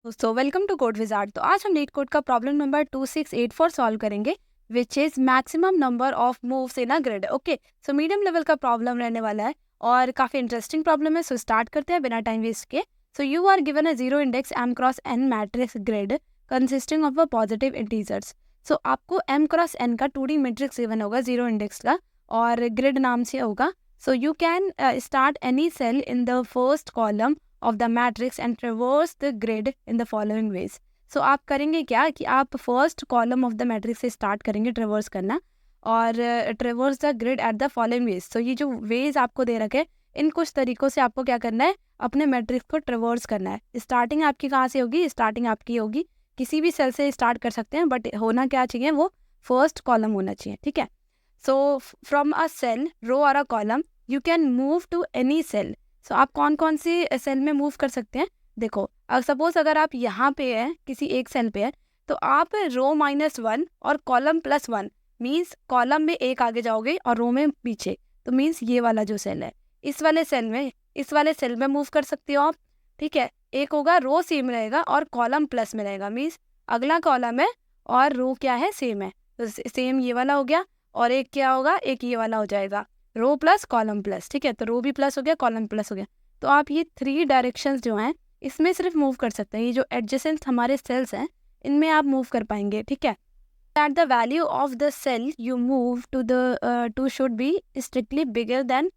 दोस्तों welcome to code wizard. तो आज हम नीट कोड का प्रॉब्लम नंबर 2684 सॉल्व करेंगे, which is maximum number of moves in a grid. Okay, so medium level का problem रहने वाला है और काफी इंटरेस्टिंग प्रॉब्लम है। सो स्टार्ट करते हैं बिना टाइम वेस्ट के। So you are given a zero index m cross n matrix grid consisting of a positive integers. So आपको m क्रॉस n का 2D मैट्रिक्स गिवन होगा जीरो इंडेक्स का और ग्रिड नाम से होगा। So you can start any cell in the first column of the matrix and traverse the grid in the following ways। So आप करेंगे क्या कि आप first column of the matrix से स्टार्ट करेंगे ट्रेवर्स करना और traverse the grid at the following ways. So ये जो वेज आपको दे रखे हैं, इन कुछ तरीकों से आपको क्या करना है, अपने मैट्रिक्स को ट्रेवर्स करना है। स्टार्टिंग आपकी कहाँ से होगी? स्टार्टिंग आपकी होगी किसी भी सेल से स्टार्ट कर सकते हैं, बट होना क्या चाहिए, वो फर्स्ट कॉलम होना चाहिए। ठीक है, so from a cell, row और a column, you can move to any cell. So आप कौन कौन सी सेल में मूव कर सकते हैं? देखो, सपोज अगर आप यहाँ पे है, किसी एक सेल पे है, तो आप रो -1 और कॉलम +1 मीन्स कॉलम में एक आगे जाओगे और रो में पीछे। तो मीन्स ये वाला जो सेल है, इस वाले सेल में मूव कर सकते हो आप। ठीक है, एक होगा रो सेम रहेगा और कॉलम प्लस में रहेगा, मीन्स अगला कॉलम है और रो क्या है, सेम है। तो सेम ये वाला हो गया और एक क्या होगा, एक ये वाला हो जाएगा, रो प्लस कॉलम प्लस। ठीक है, तो रो भी प्लस हो गया, कॉलम प्लस हो गया। तो आप ये 3 डायरेक्शंस जो हैं इसमें सिर्फ मूव कर सकते हैं। ये जो एडजेसेंट हमारे सेल्स हैं इनमें आप मूव कर पाएंगे। ठीक है, that the value of the cell you move to should be strictly bigger than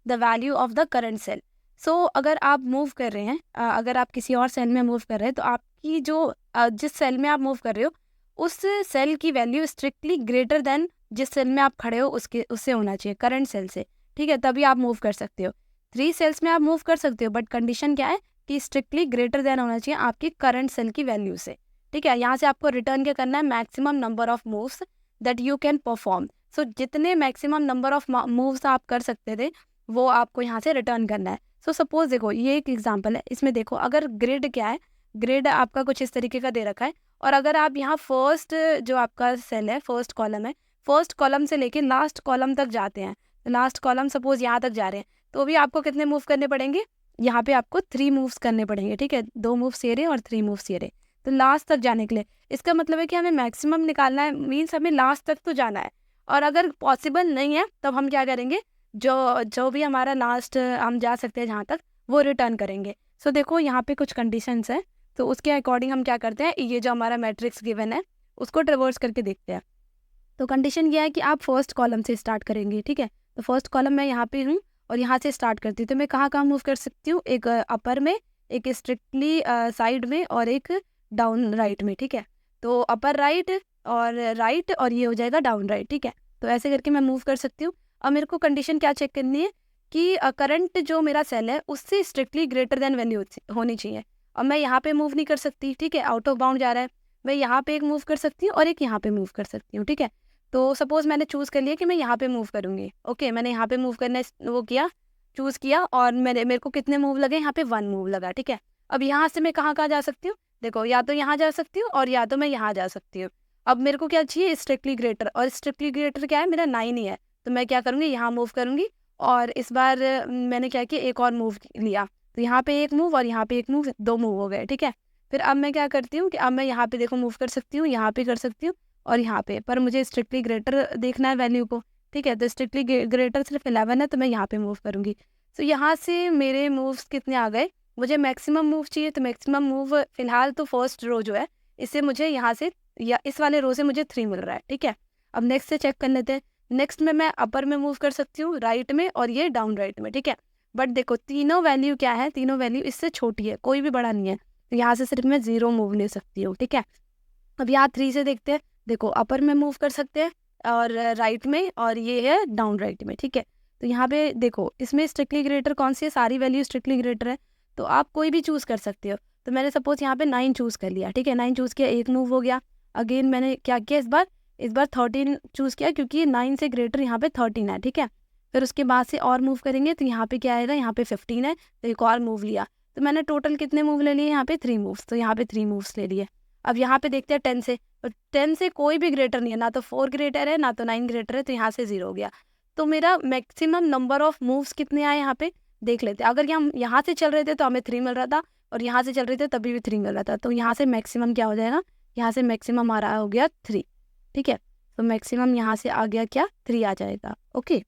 the value of the current cell. So अगर आप मूव कर रहे हैं, अगर आप किसी और सेल में मूव कर रहे हैं, तो आपकी जो जिस सेल में आप मूव कर रहे हो उस सेल की वैल्यू स्ट्रिक्टली ग्रेटर देन जिस सेल में आप खड़े हो उससे होना चाहिए, करंट सेल से। ठीक है, तभी आप मूव कर सकते हो। 3 सेल्स में आप मूव कर सकते हो, बट कंडीशन क्या है कि स्ट्रिक्टली ग्रेटर देन होना चाहिए आपकी करंट सेल की वैल्यू से। ठीक है, यहाँ से आपको रिटर्न क्या करना है, maximum number of moves that you can perform. So जितने मैक्सिमम नंबर ऑफ मूव्स आप कर सकते थे वो आपको यहाँ से रिटर्न करना है। सो सपोज देखो, ये एक एग्जाम्पल है, इसमें देखो अगर ग्रिड क्या है, ग्रिड आपका कुछ इस तरीके का दे रखा है और अगर आप यहाँ फर्स्ट जो आपका सेल है, फर्स्ट कॉलम है, फर्स्ट कॉलम से लेके लास्ट कॉलम तक जाते हैं, लास्ट कॉलम सपोज यहाँ तक जा रहे हैं, तो भी आपको कितने मूव करने पड़ेंगे? यहाँ पे आपको 3 मूव्स करने पड़ेंगे। ठीक है, 2 मूव्स ये रहे और 3 मूव्स ये रहे, तो लास्ट तक जाने के लिए इसका मतलब है कि हमें मैक्सिमम निकालना है, मीन्स हमें लास्ट तक तो जाना है। और अगर पॉसिबल नहीं है तब हम क्या करेंगे, जो जो भी हमारा लास्ट हम जा सकते हैं जहाँ तक, वो रिटर्न करेंगे। सो देखो यहाँ पे कुछ कंडीशंस हैं, तो उसके अकॉर्डिंग हम क्या करते हैं, ये जो हमारा मैट्रिक्स गिवन है उसको ट्रेवर्स करके देखते हैं। तो कंडीशन ये है कि आप फर्स्ट कॉलम से स्टार्ट करेंगे। ठीक है, तो फर्स्ट कॉलम मैं यहाँ पे हूँ और यहाँ से स्टार्ट करती हूँ, तो मैं कहाँ कहाँ मूव कर सकती हूँ, एक अपर में, एक स्ट्रिक्टली साइड में और एक डाउन राइट में। ठीक है, तो अपर राइट और ये हो जाएगा डाउन राइट। ठीक है, तो ऐसे करके मैं मूव कर सकती हूँ। अब मेरे को कंडीशन क्या चेक करनी है कि करंट जो मेरा सेल है उससे स्ट्रिक्टली ग्रेटर देन वैल्यू होनी चाहिए। और मैं यहाँ पे मूव नहीं कर सकती। ठीक है, आउट ऑफ बाउंड जा रहा है, मैं यहाँ पे एक मूव कर सकती हूँ और एक यहाँ पे मूव कर सकती हूँ। ठीक है, तो सपोज मैंने चूज़ कर लिया कि मैं यहाँ पे मूव करूँगी। ओके, मैंने यहाँ पे मूव करना वो किया, चूज़ किया और मेरे को कितने मूव लगे, यहाँ पे 1 मूव लगा। ठीक है, अब यहाँ से मैं कहाँ कहाँ जा सकती हूँ? देखो, या तो यहाँ जा सकती हूँ और या तो मैं यहाँ जा सकती हूँ। अब मेरे को क्या चाहिए, स्ट्रिक्टली ग्रेटर, और स्ट्रिक्टली ग्रेटर क्या है, मेरा 9 ही है। तो मैं क्या करूँगी, यहाँ मूव करूँगी और इस बार मैंने क्या किया, एक और मूव लिया, तो यहाँ पे एक मूव और यहाँ पे एक मूव, 2 मूव हो गए। ठीक है, फिर अब मैं क्या करती हूँ कि अब मैं यहाँ पे देखो मूव कर सकती हूँ, यहाँ पे कर सकती हूँ और यहाँ पे, पर मुझे स्ट्रिक्टली ग्रेटर देखना है वैल्यू को। ठीक है, तो स्ट्रिक्टली ग्रेटर सिर्फ 11 है, तो मैं यहाँ पे मूव करूँगी। तो यहाँ से मेरे मूव्स कितने आ गए, मुझे मैक्सिमम मूव चाहिए, तो मैक्सिमम मूव फिलहाल तो फर्स्ट रो जो है इससे मुझे यहाँ से या इस वाले रो से मुझे 3 मिल रहा है। ठीक है, अब नेक्स्ट से चेक कर लेते हैं। नेक्स्ट में मैं अपर में मूव कर सकती हूँ, राइट में और ये डाउन राइट में। ठीक है, बट देखो तीनों वैल्यू क्या है, तीनों वैल्यू इससे छोटी है, कोई भी बड़ा नहीं है, तो यहाँ से सिर्फ मैं 0 मूव ले सकती हूँ। ठीक है, अब यहाँ 3 से देखते हैं। देखो, अपर में मूव कर सकते हैं और राइट में, और ये है डाउन राइट में। ठीक है, तो यहाँ पे देखो इसमें स्ट्रिक्टली ग्रेटर कौन सी है, सारी वैल्यू स्ट्रिक्टली ग्रेटर है, तो आप कोई भी चूज़ कर सकते हो। तो मैंने सपोज यहाँ पे 9 चूज़ कर लिया। ठीक है, 9 चूज़ किया, एक मूव हो गया। अगेन मैंने क्या किया, इस बार 13 चूज़ किया, क्योंकि 9 से ग्रेटर यहाँ पे 13 है। ठीक है, फिर उसके बाद से और मूव करेंगे, तो यहाँ पे क्या आएगा, यहाँ पे 15 है, तो एक और मूव लिया। तो मैंने टोटल कितने मूव ले लिए, यहाँ पे 3 मूव्स, तो यहाँ पे 3 मूव्स ले लिए। अब यहाँ पे देखते हैं 10 से, तो 10 से कोई भी ग्रेटर नहीं है, ना तो 4 ग्रेटर है ना तो 9 ग्रेटर है, तो यहाँ से 0 हो गया। तो मेरा मैक्सिमम नंबर ऑफ मूव्स कितने आए यहाँ पे देख लेते हैं। अगर हम यहाँ से चल रहे थे तो हमें 3 मिल रहा था, और यहाँ से चल रही थी तभी भी 3 मिल रहा था, तो यहाँ से मैक्सिमम क्या हो जाएगा, यहाँ से मैक्सिमम आ रहा हो गया 3। ठीक है, तो मैक्सिमम यहाँ से आ गया क्या, 3 आ जाएगा। ओके,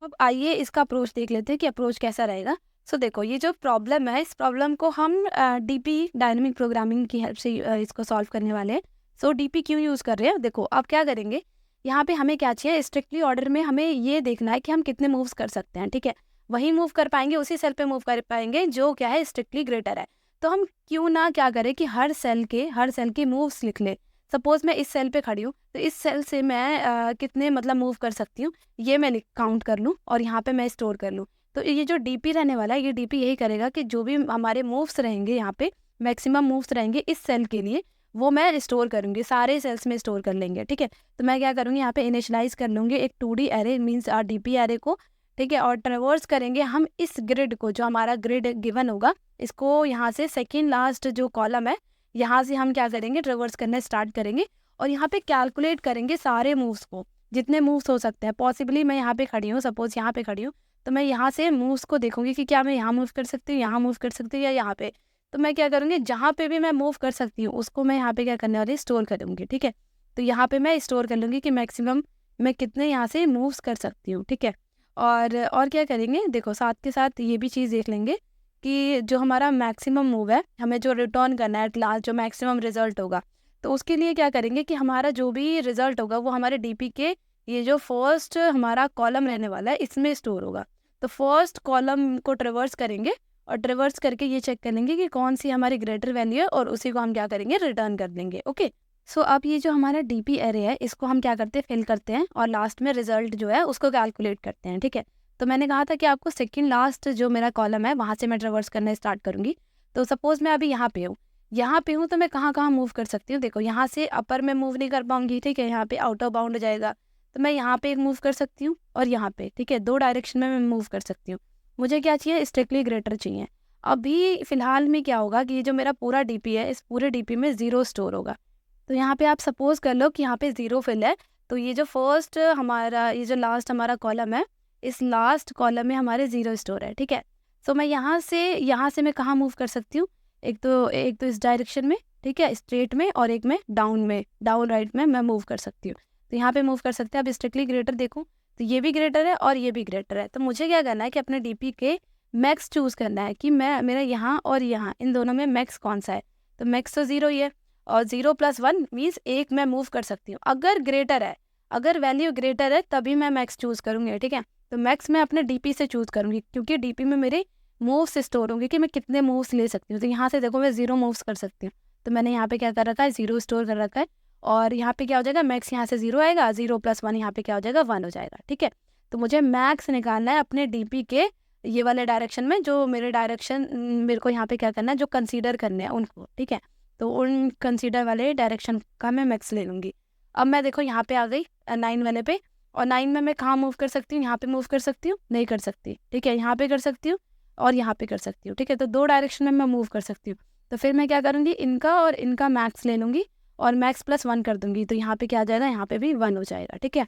अब आइए इसका अप्रोच देख लेते हैं कि अप्रोच कैसा रहेगा। सो देखो, ये जो प्रॉब्लम है, इस प्रॉब्लम को हम डीपी डायनेमिक प्रोग्रामिंग की हेल्प से इसको सॉल्व करने वाले हैं। सो डीपी क्यों यूज़ कर रहे हैं, देखो अब क्या करेंगे, यहाँ पे हमें क्या चाहिए, स्ट्रिक्टली ऑर्डर में हमें ये देखना है कि हम कितने मूव्स कर सकते हैं। ठीक है, वही मूव कर पाएंगे, उसी सेल पे मूव कर पाएंगे जो क्या है, स्ट्रिक्टली ग्रेटर है। तो हम क्यों ना क्या करें कि हर सेल के मूव्स लिख ले। सपोज मैं इस सेल पे खड़ी हूँ, तो इस सेल से मैं कितने मतलब मूव कर सकती हूँ, ये मैं काउंट कर लूँ और यहाँ पे मैं स्टोर कर लूँ। तो ये जो डीपी रहने वाला है, ये डीपी यही करेगा कि जो भी हमारे मूव्स रहेंगे, यहाँ पे मैक्सिमम मूव्स रहेंगे इस सेल के लिए, वो मैं स्टोर करूँगी, सारे सेल्स में स्टोर कर लेंगे। ठीक है, तो मैं क्या करूँगी, यहाँ पे इनिशियलाइज कर लूँगी एक 2D array means DP array को। ठीक है, और ट्रेवर्स करेंगे हम इस ग्रिड को, जो हमारा ग्रिड गिवन होगा, इसको यहाँ से सेकेंड लास्ट जो कॉलम है, यहाँ से हम क्या करेंगे, ट्रेवर्स करना स्टार्ट करेंगे और यहाँ पे कैलकुलेट करेंगे सारे मूव्स को, जितने मूव्स हो सकते हैं। पॉसिबली मैं यहाँ पे खड़ी हूँ, सपोज यहाँ पे खड़ी हूँ, तो मैं यहाँ से मूव्स को देखूंगी कि क्या मैं यहाँ मूव कर सकती हूँ, यहाँ मूव कर सकती हूँ या यहाँ पे। तो मैं क्या करूँगी, जहाँ पे भी मैं मूव कर सकती हूँ उसको मैं यहाँ पे क्या करने वाली, स्टोर करूँगी। ठीक है, तो यहाँ पे मैं स्टोर कर लूँगी कि मैक्सिमम मैं कितने यहाँ से मूव्स कर सकती हूँ। ठीक है, और क्या करेंगे, देखो साथ के साथ ये भी चीज़ देख लेंगे कि जो हमारा मैक्सिमम मूव है, हमें जो रिटर्न करना है एट लास्ट, जो मैक्सिमम रिजल्ट होगा, तो उसके लिए क्या करेंगे कि हमारा जो भी रिजल्ट होगा वो हमारे डीपी के ये जो फर्स्ट हमारा कॉलम रहने वाला है, इसमें स्टोर होगा। तो फर्स्ट कॉलम को ट्रेवर्स करेंगे और ट्रेवर्स करके ये चेक करेंगे कि कौन सी हमारी ग्रेटर वैल्यू है और उसी को हम क्या करेंगे, रिटर्न कर देंगे। ओके, सो अब ये जो हमारा डीपी एरे है, इसको हम क्या करते हैं, फिल करते हैं और लास्ट में रिजल्ट जो है उसको कैलकुलेट करते हैं। ठीक है, तो मैंने कहा था कि आपको सेकंड लास्ट जो मेरा कॉलम है वहाँ से मैं ट्रेवर्स करना स्टार्ट करूँगी। तो सपोज मैं अभी यहाँ पे हूँ, तो मैं कहाँ कहाँ मूव कर सकती हूँ, देखो यहाँ से अपर में मूव नहीं कर पाऊंगी। ठीक है, यहाँ पे आउट ऑफ बाउंड हो जाएगा, तो मैं यहाँ पे एक मूव कर सकती हूँ और यहाँ पे। ठीक है, 2 डायरेक्शन में मैं मूव कर सकती हूँ। मुझे क्या चाहिए, स्ट्रिक्टली ग्रेटर चाहिए। अभी फिलहाल में क्या होगा कि ये जो मेरा पूरा डीपी है, इस पूरे डीपी में 0 स्टोर होगा। तो यहाँ पे आप सपोज कर लो कि यहाँ पे 0 फिल है, तो ये जो फर्स्ट हमारा, ये जो लास्ट हमारा कॉलम है, इस लास्ट कॉलम में हमारे 0 स्टोर है। ठीक है, सो मैं यहाँ से मैं कहाँ मूव कर सकती हूँ, एक तो इस डायरेक्शन में, ठीक है, स्ट्रेट में, और एक में डाउन राइट में मैं मूव कर सकती हूँ। तो यहाँ पे मूव कर सकते हैं। अब स्ट्रिक्टली ग्रेटर देखूँ तो ये भी ग्रेटर है और ये भी ग्रेटर है। तो मुझे क्या करना है कि अपने डीपी के मैक्स चूज़ करना है कि मेरा यहाँ और यहाँ इन दोनों में मैक्स कौन सा है। तो मैक्स तो 0 ही है और 0 + 1 मीन्स 1 मैं मूव कर सकती हूँ। अगर वैल्यू ग्रेटर है तभी मैं मैक्स चूज़ करूँगी। ठीक है, तो मैक्स मैं अपने डीपी से चूज़ करूँगी क्योंकि डीपी में मेरे मूव्स स्टोर होंगे कि मैं कितने मूव्स ले सकती हूँ। तो यहाँ से देखो मैं 0 मूव्स कर सकती हूँ, तो मैंने यहाँ पे क्या कर रखा है, 0 स्टोर कर रखा है। और यहाँ पे क्या हो जाएगा, मैक्स यहाँ से 0 आएगा, 0 + 1 यहाँ पे क्या हो जाएगा, 1 हो जाएगा। ठीक है, तो मुझे मैक्स निकालना है अपने डीपी के ये वाले डायरेक्शन में, जो मेरे डायरेक्शन मेरे को यहाँ पे क्या करना है, जो कंसीडर करने हैं उनको। ठीक है, तो उन कंसीडर वाले डायरेक्शन का मैं मैक्स ले लूँगी। अब मैं देखो यहाँ पे आ गई 9 वाले पे, और 9 में मैं कहाँ मूव कर सकती हूँ, यहाँ पे मूव कर सकती हूँ, नहीं कर सकती। ठीक है, यहाँ पे कर सकती हूँ और यहाँ पे कर सकती हूँ। ठीक है, तो 2 डायरेक्शन में मैं मूव कर सकती हूँ। तो फिर मैं क्या करूँगी, इनका और इनका मैक्स ले लूँगी और मैक्स + 1 कर दूँगी। तो यहाँ पे क्या आ जाएगा, यहाँ पे भी 1 हो जाएगा। ठीक है,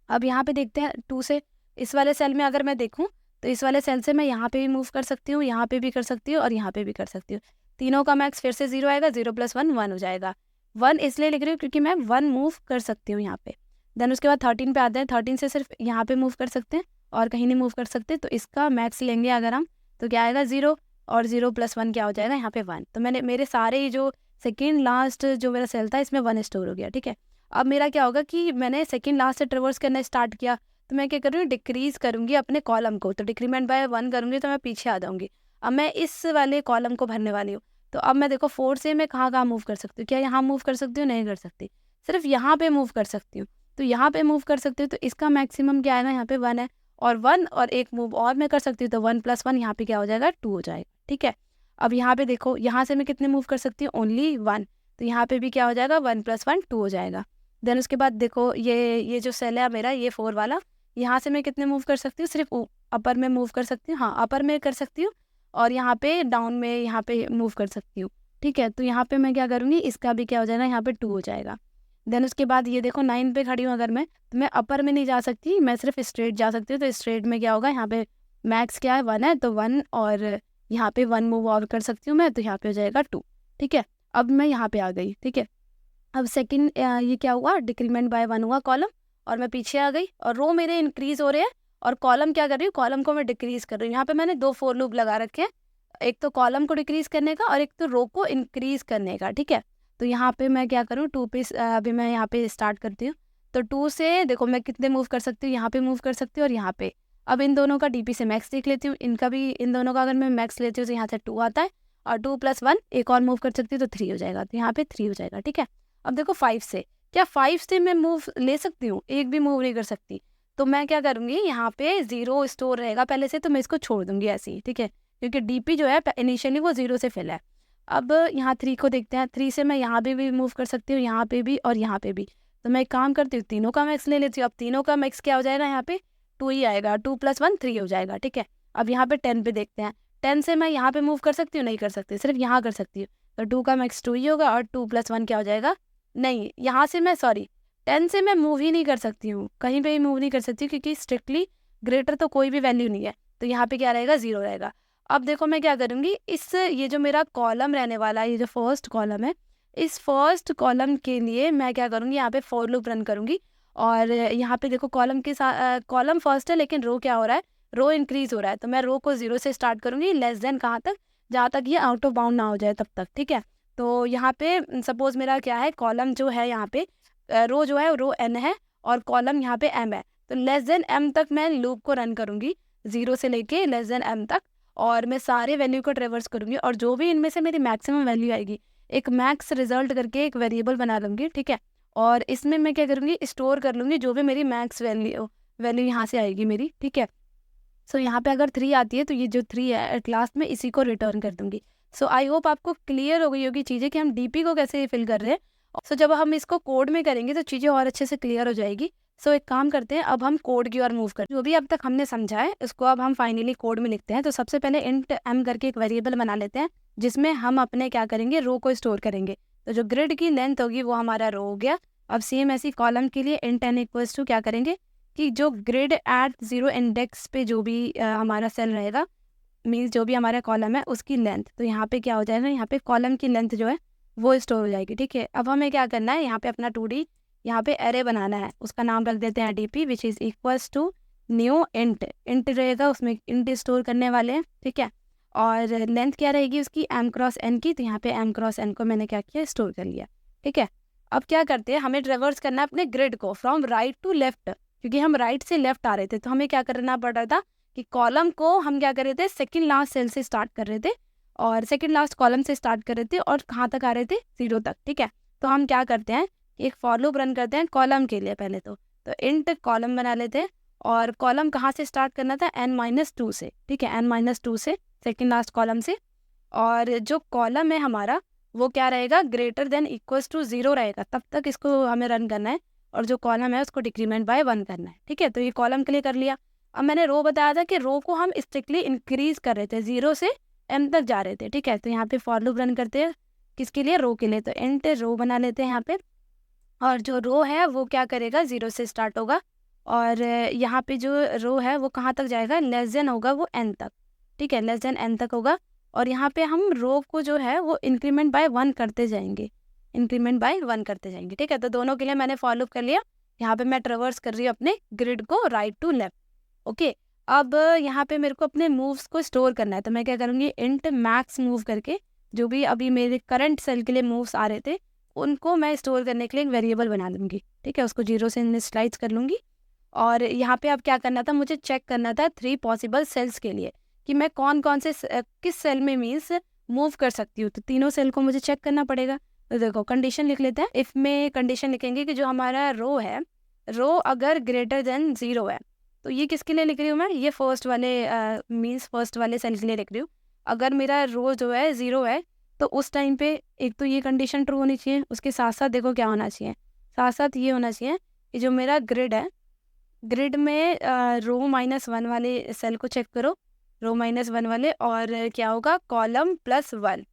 अब यहाँ पे देखते हैं 2 से इस वाले सेल में अगर मैं देखूँ तो इस वाले सेल से मैं यहाँ पे भी मूव कर सकती हूँ, यहाँ पे भी कर सकती हूँ और यहाँ पे भी कर सकती हूँ। तीनों का मैक्स फिर से 0 आएगा, 0 + 1 1 हो जाएगा। 1 इसलिए लिख रही हूँ क्योंकि मैं 1 मूव कर सकती हूँ यहाँ पे। देन उसके बाद 13 पे आते हैं। 13 से सिर्फ यहाँ पे मूव कर सकते हैं और कहीं नहीं मूव कर सकते, तो इसका मैक्स लेंगे अगर हम, तो क्या आएगा 0 और 0 + 1 क्या हो जाएगा, यहाँ पे 1। तो मैंने मेरे सारे जो सेकेंड लास्ट जो मेरा सेल था इसमें 1 स्टोर हो गया। ठीक है, अब मेरा क्या होगा कि मैंने सेकेंड लास्ट से ट्रेवर्स करना स्टार्ट किया, तो मैं क्या कर रही हूँ, डिक्रीज करूँगी अपने कॉलम को। तो डिक्रीमेंट बाय 1 करूँगी तो मैं पीछे आ जाऊँगी। अब मैं इस वाले कॉलम को भरने वाली हूँ। तो अब मैं देखो 4 से मैं कहाँ कहाँ मूव कर सकती हूँ, क्या यहाँ मूव कर सकती हूँ, नहीं कर सकती, सिर्फ यहाँ पे मूव कर सकती हूँ। तो यहाँ पे मूव कर सकती हूँ, तो इसका मैक्सिमम क्या आएगा, यहाँ पे 1 है, और 1 और एक मूव और मैं कर सकती हूँ, तो 1 + 1 यहाँ पे क्या हो जाएगा, 2 हो जाएगा। ठीक है, अब यहाँ पे देखो, यहाँ से मैं कितने मूव कर सकती हूँ, ओनली 1। तो यहाँ पे भी क्या हो जाएगा, 1 + 1 2 हो जाएगा। देन उसके बाद देखो ये जो सेल है मेरा, ये 4 वाला, यहाँ से मैं कितने मूव कर सकती हूँ, सिर्फ अपर में मूव कर सकती हूँ। हाँ, अपर में कर सकती हूँ और यहाँ पे डाउन में यहाँ पे मूव कर सकती हूँ। ठीक है, तो यहाँ पे मैं क्या करूँगी, इसका भी क्या हो जाएगा, यहाँ पे 2 हो जाएगा। देन उसके बाद ये देखो 9 पे खड़ी हूँ अगर मैं, तो मैं अपर में नहीं जा सकती, मैं सिर्फ स्ट्रेट जा सकती हूँ। तो स्ट्रेट में क्या होगा, यहाँ पे मैक्स क्या है, 1 है, तो 1 और यहाँ पे 1 मूव और कर सकती हूँ मैं, तो यहाँ पे हो जाएगा 2। ठीक है, अब मैं यहाँ पे आ गई। ठीक है, अब सेकंड ये क्या हुआ, डिक्रीमेंट बाय 1 हुआ कॉलम, और मैं पीछे आ गई, और रो मेरे इंक्रीज हो रहे हैं और कॉलम क्या कर रही हूँ, कॉलम को मैं डिक्रीज कर रही हूँ। यहाँ पे मैंने 2 फोर लूप लगा रखे हैं, एक तो कॉलम को डिक्रीज करने का और एक तो रो को इंक्रीज करने का। ठीक है, तो यहाँ पे मैं क्या करूँ, 2 पे अभी मैं यहाँ पे स्टार्ट करती हूँ। तो 2 से देखो मैं कितने मूव कर सकती हूँ, यहाँ पे मूव कर सकती हूँ और यहाँ पे। अब इन दोनों का डीपी से मैक्स देख लेती हूँ, इनका भी, इन दोनों का अगर मैं मैक्स लेती हूँ तो यहाँ से 2 आता है, और 2 + 1 एक और मूव कर सकती हूँ तो 3 हो जाएगा, तो यहाँ पे 3 हो जाएगा। ठीक है, अब देखो 5 से, क्या 5 से मैं मूव ले सकती हूँ, एक भी मूव नहीं कर सकती। तो मैं क्या करूँगी, यहाँ पे 0 स्टोर रहेगा पहले से, तो मैं इसको छोड़ दूंगी ऐसे ही। ठीक है, क्योंकि डीपी जो है इनिशियली वो 0 से फिल है। अब यहाँ 3 को देखते हैं, 3 से मैं यहाँ पे भी मूव कर सकती हूँ, यहाँ पे भी और यहाँ पे भी। तो मैं एक काम करती हूँ, तीनों का मैक्स ले लेती हूँ। अब तीनों का मैक्स क्या हो जाएगा, यहाँ पे 2 ही आएगा, 2 + 1 3 हो जाएगा। ठीक है, अब यहाँ पे 10 पे देखते हैं, 10 से मैं यहाँ पे मूव कर सकती हूँ, नहीं कर सकती, सिर्फ यहाँ कर सकती हूँ। तो 2 का मैक्स 2 ही होगा, और 2 + 1 क्या हो जाएगा, नहीं, यहाँ से मैं, सॉरी, 10 से मैं मूव ही नहीं कर सकती हूँ, कहीं पे ही मूव नहीं कर सकती, क्योंकि स्ट्रिक्टली ग्रेटर तो कोई भी वैल्यू नहीं है, तो यहाँ पे क्या रहेगा, 0 रहेगा। अब देखो मैं क्या करूँगी, इस ये जो मेरा कॉलम रहने वाला है, ये जो फर्स्ट कॉलम है, इस फर्स्ट कॉलम के लिए मैं क्या करूँगी, यहाँ पे फॉर लूप रन करूँगी। और यहाँ पे देखो कॉलम के साथ, कॉलम फर्स्ट है लेकिन रो क्या हो रहा है, रो इंक्रीज हो रहा है, तो मैं रो को 0 से स्टार्ट करूँगी, लेस देन कहाँ तक, जहाँ तक ये आउट ऑफ बाउंड ना हो जाए तब तक। ठीक है, तो यहाँ पे सपोज मेरा क्या है, कॉलम जो है यहाँ पे, रो जो है रो n है और कॉलम यहाँ पे m है, तो लेस देन m तक मैं लूप को रन करूँगी, 0 से लेके लेस देन m तक, और मैं सारे वैल्यू को ट्रेवर्स करूँगी, और जो भी इनमें से मेरी मैक्सिमम वैल्यू आएगी, एक मैक्स रिजल्ट करके एक वेरिएबल बना लूँगी। ठीक है, और इसमें मैं क्या करूँगी, स्टोर कर लूँगी जो भी मेरी मैक्स वैल्यू यहाँ से आएगी मेरी। ठीक है, सो यहाँ पे अगर 3 आती है तो ये जो 3 है एट लास्ट में इसी को रिटर्न कर दूंगी। सो आई होप आपको क्लियर हो गई होगी चीज़ें कि हम डीपी को कैसे फिल कर रहे हैं। सो जब हम इसको कोड में करेंगे तो चीज़ें और अच्छे से क्लियर हो जाएगी। सो एक काम करते हैं, अब हम कोड की ओर मूव करते हैं। जो भी अब तक हमने समझा है उसको अब हम फाइनली कोड में लिखते हैं। तो सबसे पहले इंट m करके एक वेरिएबल बना लेते हैं, जिसमें हम अपने क्या करेंगे, रो को स्टोर करेंगे। तो जो ग्रिड की लेंथ होगी वो हमारा रो हो गया। अब सेम ऐसी कॉलम के लिए इंट n इक्वल्स टू क्या करेंगे कि जो ग्रिड एट 0 इंडेक्स पे जो भी हमारा सेल रहेगा, मीन्स जो भी हमारा कॉलम है उसकी लेंथ, तो यहाँ पे क्या हो जाएगा, यहाँ पे कॉलम की लेंथ जो है वो स्टोर हो जाएगी। ठीक है, अब हमें क्या करना है, यहाँ पे अपना 2D यहाँ पे एरे बनाना है, उसका नाम रख देते हैं DP, which is equals to new int. Int रहेगा, उसमें इंट स्टोर करने वाले हैं। ठीक है, और लेंथ क्या रहेगी उसकी, m×n की, तो यहाँ पे m×n को मैंने क्या किया, स्टोर कर लिया। ठीक है, अब क्या करते हैं, हमें ट्रेवर्स करना है अपने ग्रिड को फ्रॉम राइट टू लेफ्ट, क्योंकि हम राइट से लेफ्ट आ रहे थे, तो हमें क्या करना पड़ रहा था कि कॉलम को हम क्या कर रहे थे, सेकंड लास्ट सेल से स्टार्ट कर रहे थे, और सेकंड लास्ट कॉलम से स्टार्ट कर रहे थे, और कहाँ तक आ रहे थे, 0 तक। ठीक है, तो हम क्या करते हैं, एक फॉर लूप रन करते हैं कॉलम के लिए पहले तो इंट कॉलम बना लेते हैं, और कॉलम कहाँ से स्टार्ट करना था, n-2 से। ठीक है, n-2 से, सेकंड लास्ट कॉलम से, और जो कॉलम है हमारा वो क्या रहेगा, ग्रेटर देन इक्वल्स टू 0 रहेगा, तब तक इसको हमें रन करना है, और जो कॉलम है उसको डिक्रीमेंट बाय 1 करना है। ठीक है, तो ये कॉलम के लिए कर लिया। अब मैंने रो बताया था कि रो को हम स्ट्रिक्टली इंक्रीज कर रहे थे, 0 से m तक जा रहे थे। ठीक है, तो यहाँ पे फॉर लूप रन करते हैं, किसके लिए, रो के लिए, तो इंट रो बना लेते हैं यहाँ पे, और जो रो है वो क्या करेगा, 0 से स्टार्ट होगा, और यहाँ पे जो रो है वो कहाँ तक जाएगा, लेस देन होगा वो n तक। ठीक है, लेस देन n तक होगा, और यहाँ पे हम रो को जो है वो इंक्रीमेंट बाय 1 करते जाएंगे, इंक्रीमेंट बाय 1 करते जाएंगे। ठीक है, तो दोनों के लिए मैंने फॉर लूप कर लिया। यहाँ पे मैं ट्रेवर्स कर रही हूँ अपने ग्रिड को राइट टू लेफ्ट। ओके, अब यहाँ पे मेरे को अपने मूव्स को स्टोर करना है, तो मैं क्या करूँगी, इंट मैक्स मूव करके जो भी अभी मेरे करंट सेल के लिए मूव्स आ रहे थे उनको मैं स्टोर करने के लिए एक वेरिएबल बना लूँगी। ठीक है, उसको 0 से इनिशियलाइज कर लूँगी, और यहाँ पे अब क्या करना था, मुझे चेक करना था 3 पॉसिबल सेल्स के लिए कि मैं कौन कौन से किस सेल में मीन्स मूव कर सकती हूँ, तो तीनों सेल को मुझे चेक करना पड़ेगा। तो देखो कंडीशन लिख लेते हैं, इफ़ में कंडीशन लिखेंगे कि जो हमारा रो है, रो अगर ग्रेटर देन 0 है, तो ये किसके लिए लिख रही हूँ मैं, ये फर्स्ट वाले मीन्स फर्स्ट वाले सेल के लिए लिख रही हूँ। अगर मेरा रो जो है 0 है तो उस टाइम पे एक तो ये कंडीशन ट्रू होनी चाहिए, उसके साथ साथ देखो क्या होना चाहिए, साथ साथ ये होना चाहिए कि जो मेरा ग्रिड है, ग्रिड में रो -1 वाले सेल को चेक करो, रो -1 वाले, और क्या होगा, कॉलम +1।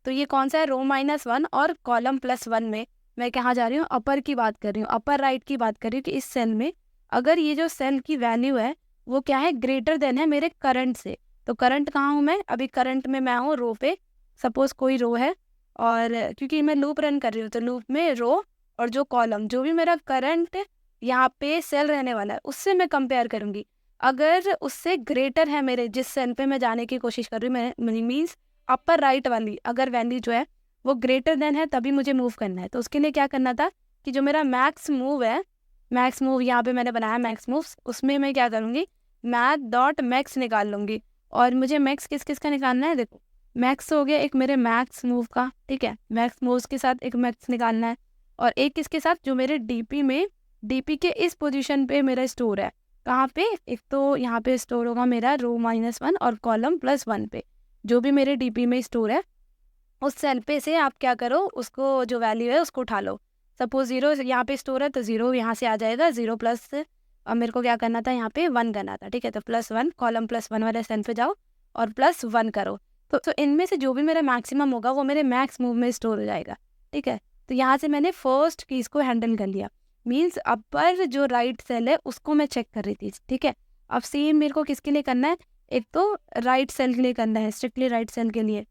तो ये कौन सा है, रो -1 और कॉलम +1 में मैं कहाँ जा रही हूँ, अपर की बात कर रही हूँ, अपर राइट की बात कर रही हूँ कि इस सेल में अगर ये जो सेल की वैल्यू है वो क्या है, ग्रेटर देन है मेरे करंट से, तो करंट कहाँ हूँ मैं, अभी करंट में मैं हूँ रो पे। सपोज कोई रो है और क्योंकि मैं लूप रन कर रही हूँ तो लूप में रो और जो कॉलम जो भी मेरा करंट यहाँ पे सेल रहने वाला है उससे मैं कंपेयर करूँगी। अगर उससे ग्रेटर है मेरे जिस सेल पे मैं जाने की कोशिश कर रही हूँ, मैं मीन्स अपर राइट वाली अगर वैल्यू जो है वो ग्रेटर देन है तभी मुझे मूव करना है। तो उसके लिए क्या करना था कि जो मेरा मैक्स मूव है, मैक्स मूव यहाँ पे मैंने बनाया मैक्स मूव्स, उसमें मैं क्या करूँगी मैथ डॉट मैक्स निकाल लूँगी। और मुझे मैक्स किस किस का निकालना है, देखो मैक्स हो गया एक मेरे मैक्स मूव का, ठीक है, मैक्स मूव्स के साथ एक मैक्स निकालना है। और एक किसके साथ, जो मेरे डीपी में डीपी के इस पोजीशन पे मेरा स्टोर है, कहाँ पे, एक तो यहाँ पे स्टोर होगा मेरा रो -1 और कॉलम +1 पे, जो भी मेरे डीपी में स्टोर है उस सेल पे से आप क्या करो उसको जो वैल्यू है उसको उठा लो। सपोज 0 यहाँ पे स्टोर है तो 0 यहाँ से आ जाएगा, 0 प्लस अब मेरे को क्या करना था यहाँ पे 1 करना था, ठीक है, तो +1 कॉलम +1 वाले सेल पे जाओ और +1 करो। तो इनमें से जो भी मेरा मैक्सिमम होगा वो मेरे मैक्स मूव में स्टोर हो जाएगा, ठीक है। तो यहाँ से मैंने फर्स्ट कीज को हैंडल कर लिया, मीन्स अपर जो राइट सेल है उसको मैं चेक कर रही थी, ठीक है। अब सेम मेरे को किसके लिए करना है, एक तो राइट सेल के लिए करना है, स्ट्रिक्टली राइट सेल के लिए।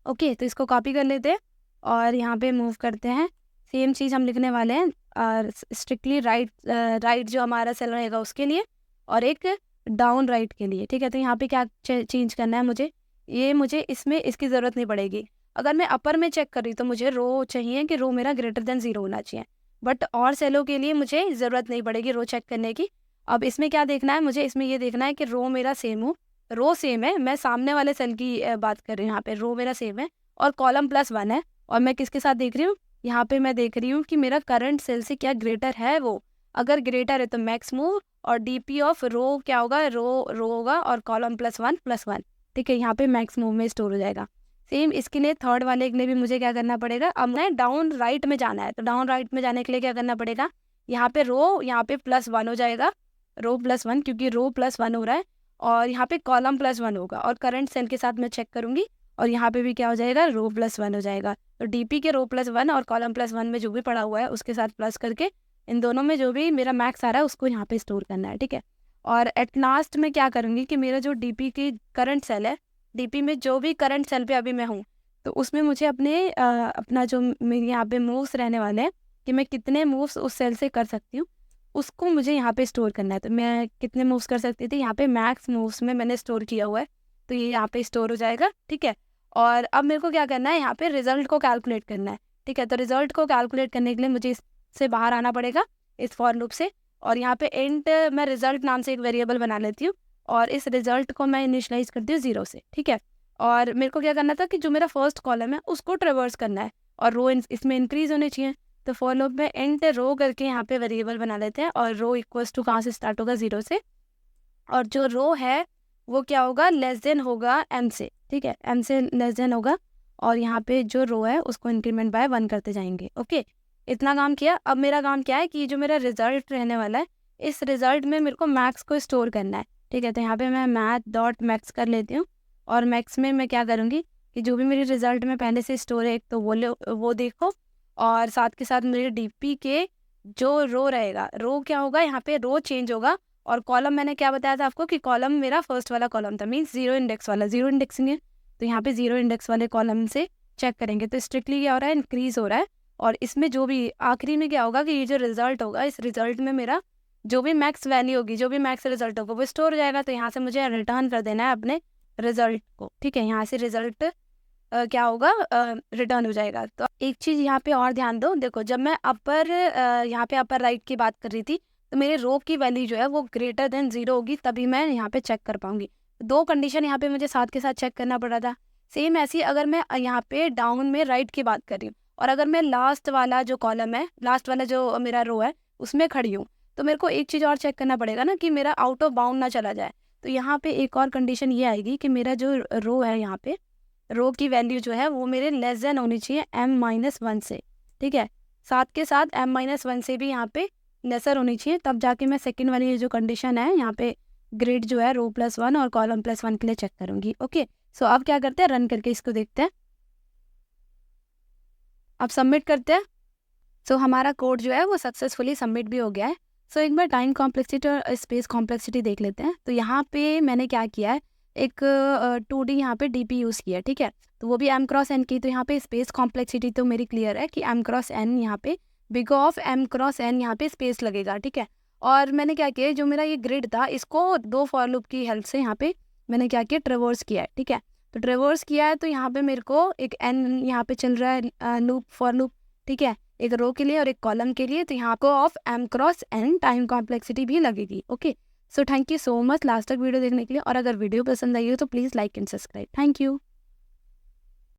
ओके, तो इसको कॉपी कर लेते हैं और यहाँ पे मूव करते हैं। सेम चीज़ हम लिखने वाले हैं और स्ट्रिक्टली राइट जो हमारा सेल रहेगा उसके लिए और एक डाउन राइट के लिए, ठीक है। तो यहाँ पे क्या चेंज करना है मुझे, ये मुझे इसमें इसकी ज़रूरत नहीं पड़ेगी। अगर मैं अपर में चेक कर रही तो मुझे रो चाहिए कि रो मेरा ग्रेटर देन 0 होना चाहिए, बट और सेलों के लिए मुझे ज़रूरत नहीं पड़ेगी रो चेक करने की। अब इसमें क्या देखना है मुझे, इसमें ये देखना है कि रो मेरा सेम हो, रो सेम है, मैं सामने वाले सेल की बात कर रही हूँ, यहाँ पे रो मेरा सेम है और कॉलम +1 है। और मैं किसके साथ देख रही हूँ, यहाँ पे मैं देख रही हूँ कि मेरा करंट सेल से क्या ग्रेटर है वो, अगर ग्रेटर है तो मैक्स मूव और डीपी ऑफ रो क्या होगा, रो होगा और कॉलम +1, ठीक है, यहाँ पे मैक्स मूव में स्टोर हो जाएगा। सेम इसके लिए थर्ड वाले के लिए भी मुझे क्या करना पड़ेगा, अब मैं डाउन राइट में जाना है तो डाउन राइट में जाने के लिए क्या करना पड़ेगा, यहाँ पे रो यहाँ पे +1 हो जाएगा, रो +1 क्योंकि रो +1 हो रहा है और यहाँ पे कॉलम +1 होगा और करंट सेल के साथ मैं चेक करूँगी और यहाँ पे भी क्या हो जाएगा, रो +1 हो जाएगा। तो डीपी के रो +1 और कॉलम +1 में जो भी पड़ा हुआ है उसके साथ प्लस करके इन दोनों में जो भी मेरा मैक्स आ रहा है उसको यहाँ पे स्टोर करना है, ठीक है। और एट लास्ट में क्या करूँगी कि मेरा जो डीपी की करंट सेल है, डीपी में जो भी करंट सेल पे अभी मैं हूँ तो उसमें मुझे अपना जो मेरे यहाँ पे मूव्स रहने वाले हैं कि मैं कितने मूव्स उस सेल से कर सकती हूँ उसको मुझे यहाँ पे स्टोर करना है। तो मैं कितने मूव्स कर सकती थी, यहाँ पे मैक्स मूव्स में मैंने स्टोर किया हुआ है तो ये यहाँ पे स्टोर हो जाएगा, ठीक है। और अब मेरे को क्या करना है, यहाँ पे रिजल्ट को कैलकुलेट करना है, ठीक है। तो रिजल्ट को कैलकुलेट करने के लिए मुझे इससे बाहर आना पड़ेगा इस फॉर लूप से और यहाँ पे एंड मैं रिजल्ट नाम से एक वेरिएबल बना लेती हूँ और इस रिजल्ट को मैं इनिशलाइज करती हूँ 0 से, ठीक है। और मेरे को क्या करना था कि जो मेरा फर्स्ट कॉलम है उसको ट्रेवर्स करना है और रो इसमें इंक्रीज होने चाहिए। तो फॉर लूप में एंड रो करके यहाँ पे वेरिएबल बना लेते हैं और रो इक्वल्स टू कहाँ से स्टार्ट होगा, 0 से, और जो रो है वो क्या होगा, लेस देन होगा m से, ठीक है, m से लेस देन होगा और यहाँ पे जो रो है उसको इंक्रीमेंट बाय 1 करते जाएंगे। ओके, इतना काम किया। अब मेरा काम क्या है कि जो मेरा रिजल्ट रहने वाला है इस रिजल्ट में मेरे को मैक्स को स्टोर करना है, ठीक है। तो यहाँ पे मैं मैथ डॉट मैक्स कर लेती हूँ और मैक्स में मैं क्या करूँगी कि जो भी मेरी रिजल्ट में पहले से स्टोर है एक तो वो देखो और साथ के साथ मेरे डीपी के जो रो रहेगा, रो क्या होगा, यहाँ पे रो चेंज होगा और कॉलम मैंने क्या बताया था आपको कि कॉलम मेरा फर्स्ट वाला कॉलम था, मीन्स 0 इंडेक्स वाला, 0 इंडेक्सिंग है तो यहाँ पे 0 इंडेक्स वाले कॉलम से चेक करेंगे। तो स्ट्रिक्टली क्या हो रहा है, इंक्रीज हो रहा है और इसमें जो भी आखिरी में क्या होगा कि ये जो रिजल्ट होगा इस रिजल्ट में मेरा जो भी मैक्स वैल्यू होगी, जो भी मैक्स रिजल्ट होगा वो स्टोर हो जाएगा। तो यहाँ से मुझे रिटर्न कर देना है अपने रिजल्ट को, ठीक है, यहाँ से रिजल्ट क्या होगा, रिटर्न हो जाएगा। तो एक चीज़ यहाँ पे और ध्यान दो, देखो जब मैं अपर यहाँ पे अपर राइट की बात कर रही थी तो मेरे रो की वैल्यू जो है वो ग्रेटर देन 0 होगी तभी मैं यहाँ पे चेक कर पाऊंगी। दो कंडीशन यहाँ पे मुझे साथ के साथ चेक करना पड़ा था। सेम ऐसी अगर मैं यहाँ पे डाउन में राइट की बात कर रही हूँ और अगर मैं लास्ट वाला जो कॉलम है, लास्ट वाला जो मेरा रो है उसमें खड़ी हूँ तो मेरे को एक चीज़ और चेक करना पड़ेगा ना कि मेरा आउट ऑफ बाउंड ना चला जाए। तो यहाँ पे एक और कंडीशन ये आएगी कि मेरा जो रो है, यहाँ पे रो की वैल्यू जो है वो मेरे लेस देन होनी चाहिए m-1 से, ठीक है, साथ के साथ m-1 से भी यहाँ पे लेसर होनी चाहिए, तब जाके मैं सेकंड वाली जो कंडीशन है यहाँ पे ग्रेड जो है रो +1 और कॉलम +1 के लिए चेक करूँगी। ओके, सो अब क्या करते हैं, रन करके इसको देखते हैं। अब सबमिट करते हैं। सो हमारा कोड जो है वो सक्सेसफुली सबमिट भी हो गया है। सो एक बार टाइम कॉम्प्लेक्सिटी और स्पेस कॉम्प्लेक्सिटी देख लेते हैं। तो यहाँ पे मैंने क्या किया है, एक 2D यहाँ पे DP यूज़ किया, ठीक है। तो वो भी m क्रॉस n की। तो यहाँ पे स्पेस कॉम्प्लेक्सिटी तो मेरी क्लियर है कि m क्रॉस n यहाँ पे big of m cross n यहाँ पे स्पेस लगेगा, ठीक है। और मैंने क्या किया, जो मेरा ये ग्रिड था इसको 2 फॉर लूप की हेल्प से यहाँ पे मैंने क्या किया, ट्रेवर्स किया है, ठीक है। तो ट्रेवर्स किया है तो यहाँ पे मेरे को एक n यहाँ पे चल रहा है लूप, फॉर लूप, ठीक है, एक रो के लिए और एक कॉलम के लिए। तो यहाँ को of m cross n time complexity भी लगेगी, okay. So thank you so much last तक वीडियो देखने के लिए। और अगर वीडियो पसंद आई हो तो please like and subscribe. Thank you.